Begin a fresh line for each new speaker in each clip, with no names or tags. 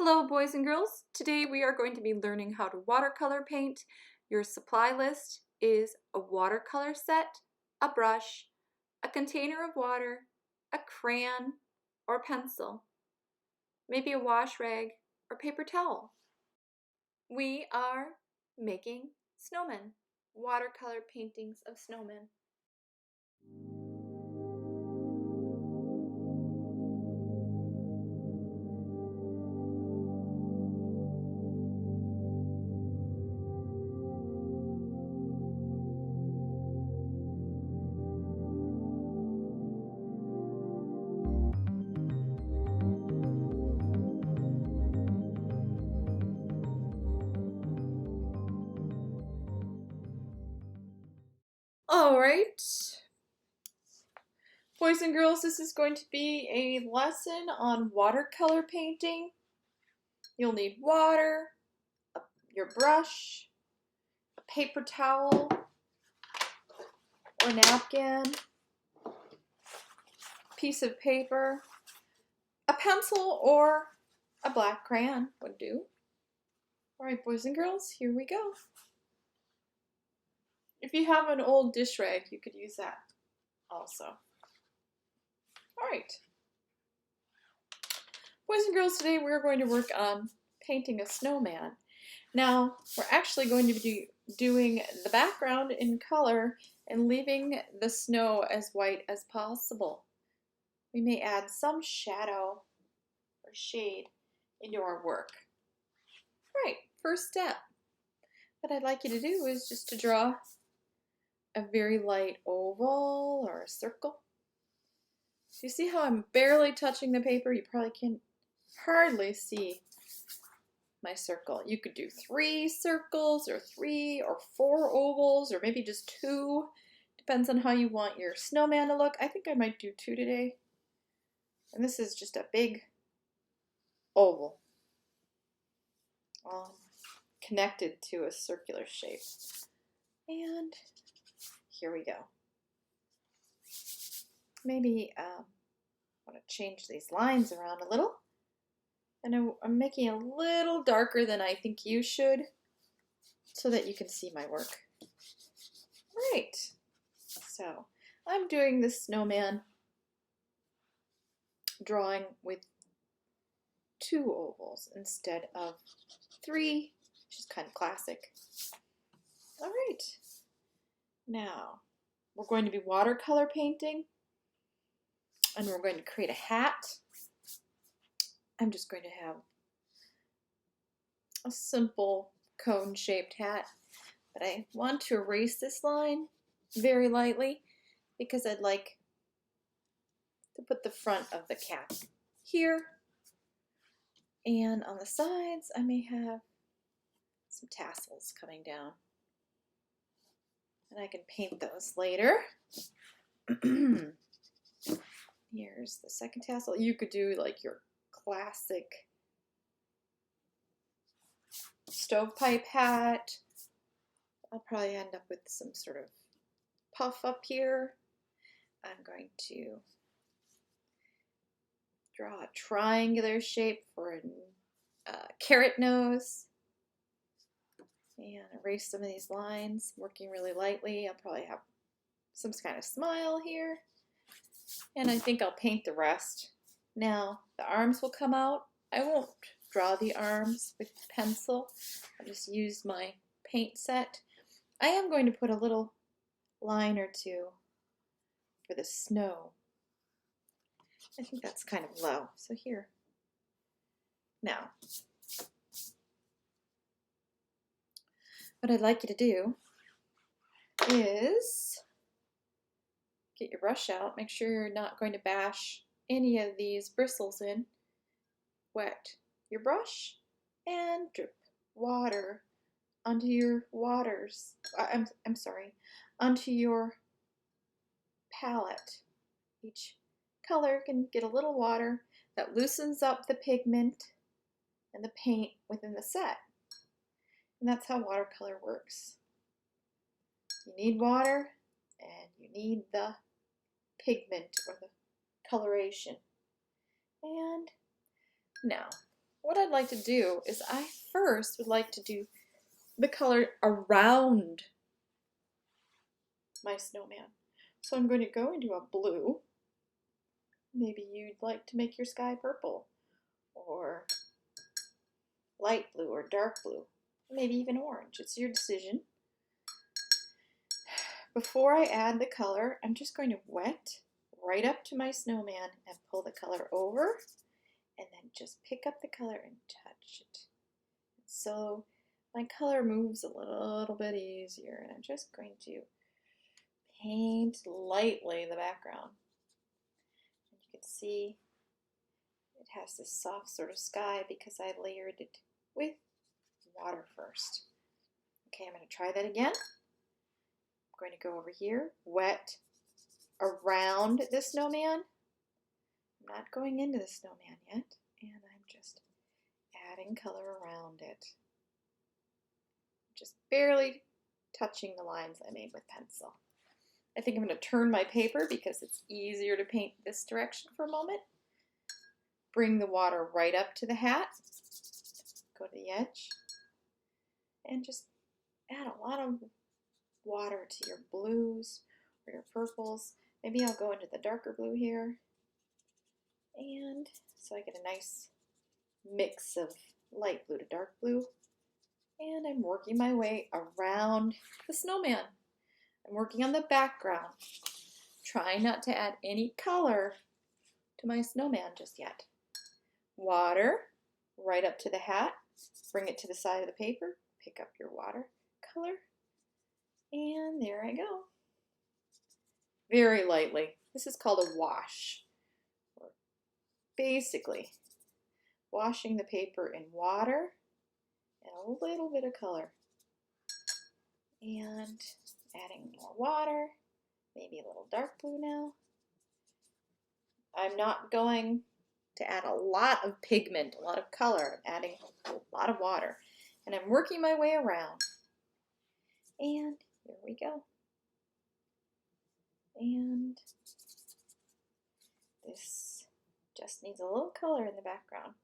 Hello boys and girls, today we are going to be learning how to watercolor paint. Your supply list is a watercolor set, a brush, a container of water, a crayon or pencil, maybe a wash rag or paper towel. We are making snowmen, watercolor paintings of snowmen. Alright, boys and girls, this is going to be a lesson on watercolor painting. You'll need water, your brush, a paper towel or napkin, piece of paper, a pencil or a black crayon would do. Alright, boys and girls, here we go. If you have an old dish rag, you could use that also. Alright. Boys and girls, today we're going to work on painting a snowman. Now, we're actually going to be doing the background in color and leaving the snow as white as possible. We may add some shadow or shade into our work. Alright, first step. What I'd like you to do is just to draw a very light oval or a circle. You see how I'm barely touching the paper? You probably can hardly see my circle. You could do 3 circles or 3 or 4 ovals or maybe just 2. Depends on how you want your snowman to look. I think I might do 2 today. And this is just a big oval, connected to a circular shape. And here we go. Maybe I want to change these lines around a little. And I'm making it a little darker than I think you should so that you can see my work. Right. So I'm doing this snowman drawing with 2 ovals instead of 3, which is kind of classic. All right. Now we're going to be watercolor painting and we're going to create a hat. I'm just going to have a simple cone-shaped hat, but I want to erase this line very lightly because I'd like to put the front of the cap here, and on the sides I may have some tassels coming down, and I can paint those later. Here's the second tassel. You could do like your classic stovepipe hat. I'll probably end up with some sort of puff up here. I'm going to draw a triangular shape for a carrot nose and erase some of these lines, working really lightly. I'll probably have some kind of smile here, and I think I'll paint the rest. Now the arms will come out. I won't draw the arms with pencil. I'll just use my paint set. I am going to put a little line or 2 for the snow. I think that's kind of low, so here. Now, what I'd like you to do is get your brush out. Make sure you're not going to bash any of these bristles in. Wet your brush and drip water onto your onto your palette. Each color can get a little water that loosens up the pigment and the paint within the set. And that's how watercolor works. You need water and you need the pigment or the coloration. And now what I'd like to do is I first would like to do the color around my snowman. So I'm going to go into a blue. Maybe you'd like to make your sky purple or light blue or dark blue, maybe even orange. It's your decision. Before I add the color, I'm just going to wet right up to my snowman and pull the color over and then just pick up the color and touch it. So my color moves a little bit easier, and I'm just going to paint lightly the background. And you can see it has this soft sort of sky because I layered it with water first. Okay, I'm going to try that again. I'm going to go over here, wet around the snowman. I'm not going into the snowman yet, and I'm just adding color around it. Just barely touching the lines I made with pencil. I think I'm going to turn my paper because it's easier to paint this direction for a moment. Bring the water right up to the hat. Go to the edge. And just add a lot of water to your blues or your purples. Maybe I'll go into the darker blue here. And so I get a nice mix of light blue to dark blue. And I'm working my way around the snowman. I'm working on the background, trying not to add any color to my snowman just yet. Water right up to the hat, bring it to the side of the paper, pick up your watercolor, and there I go. Very lightly. This is called a wash. Basically, washing the paper in water and a little bit of color. And adding more water, maybe a little dark blue now. I'm not going to add a lot of pigment, a lot of color. I'm adding a lot of water. And I'm working my way around. And here we go. And this just needs a little color in the background.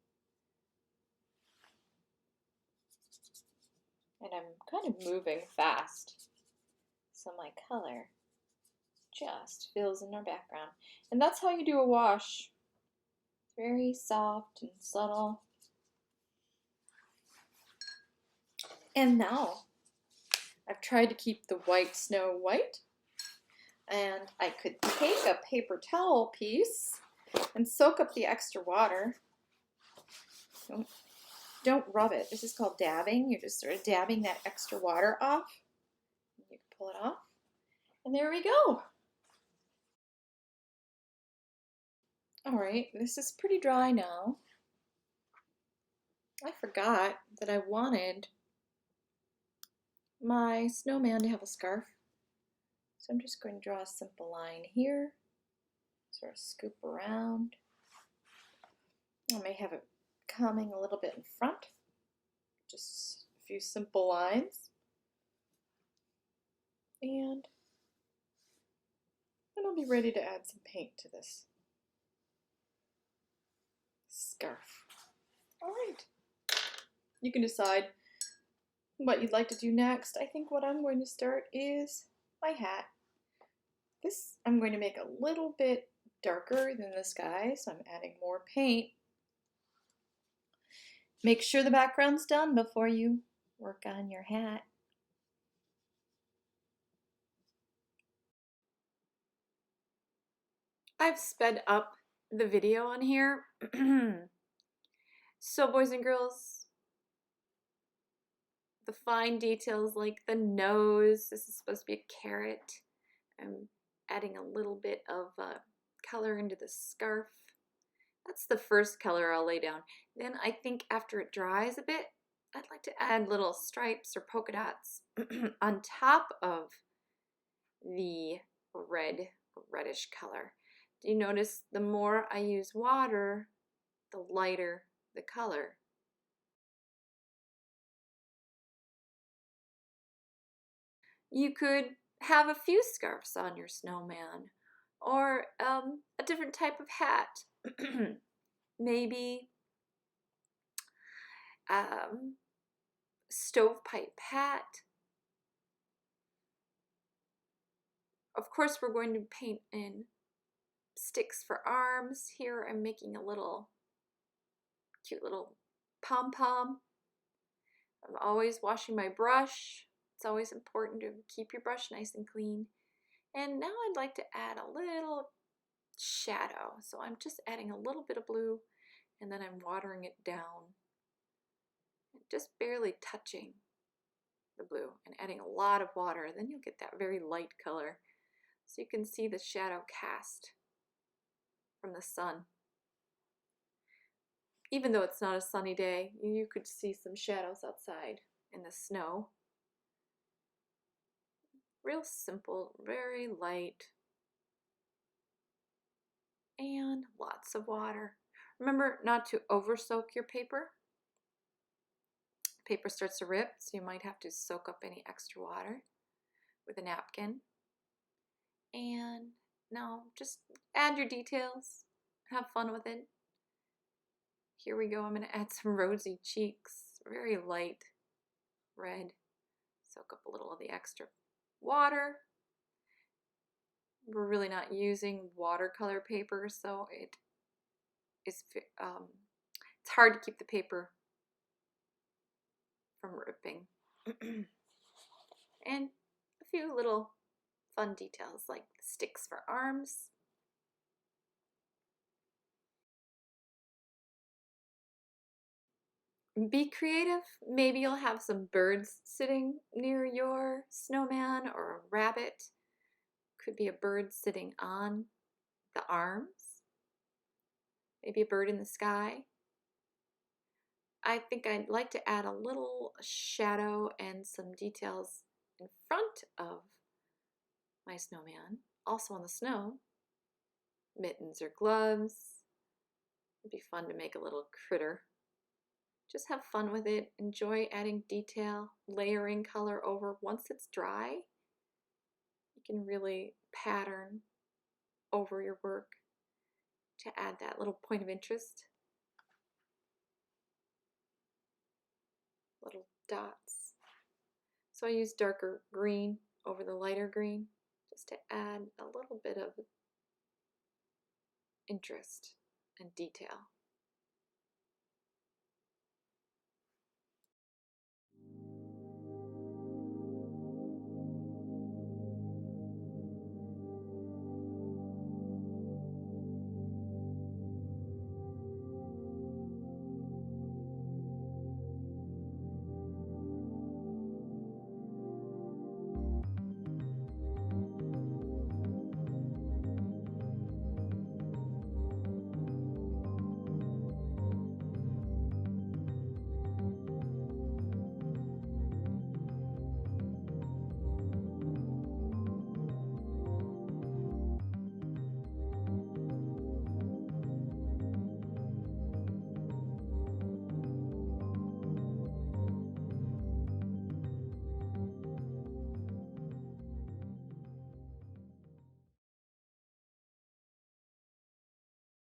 And I'm kind of moving fast, so my color just fills in our background. And that's how you do a wash. Very soft and subtle. And now I've tried to keep the white snow white. And I could take a paper towel piece and soak up the extra water. Don't rub it. This is called dabbing. You're just sort of dabbing that extra water off. You can pull it off. And there we go. All right, this is pretty dry now. I forgot that I wanted my snowman to have a scarf. So I'm just going to draw a simple line here. Sort of scoop around. I may have it coming a little bit in front. Just a few simple lines. And then I'll be ready to add some paint to this scarf. All right. You can decide what you'd like to do next. I think what I'm going to start is my hat. This I'm going to make a little bit darker than the sky, so I'm adding more paint. Make sure the background's done before you work on your hat. I've sped up the video on here. So boys and girls, the fine details like the nose, this is supposed to be a carrot. I'm adding a little bit of color into the scarf. That's the first color I'll lay down. Then I think after it dries a bit, I'd like to add little stripes or polka dots on top of the reddish color. Do you notice the more I use water, the lighter the color? You could have a few scarves on your snowman, or a different type of hat. Maybe stovepipe hat. Of course, we're going to paint in sticks for arms. Here I'm making a little cute little pom-pom. I'm always washing my brush. It's always important to keep your brush nice and clean. And now I'd like to add a little shadow. So I'm just adding a little bit of blue and then I'm watering it down. Just barely touching the blue and adding a lot of water. Then you'll get that very light color. So you can see the shadow cast from the sun. Even though it's not a sunny day, you could see some shadows outside in the snow. Real simple, very light, and lots of water. Remember not to over soak your paper. Paper starts to rip, so you might have to soak up any extra water with a napkin. And now just add your details, have fun with it. Here we go, I'm going to add some rosy cheeks, very light red. Soak up a little of the extra water. We're really not using watercolor paper, so it's hard to keep the paper from ripping. And a few little fun details like sticks for arms. Be creative. Maybe you'll have some birds sitting near your snowman or a rabbit. Could be a bird sitting on the arms. Maybe a bird in the sky. I think I'd like to add a little shadow and some details in front of my snowman, also on the snow. Mittens or gloves. It'd be fun to make a little critter. Just have fun with it. Enjoy adding detail, layering color over. Once it's dry, you can really pattern over your work to add that little point of interest. Little dots. So I use darker green over the lighter green just to add a little bit of interest and detail.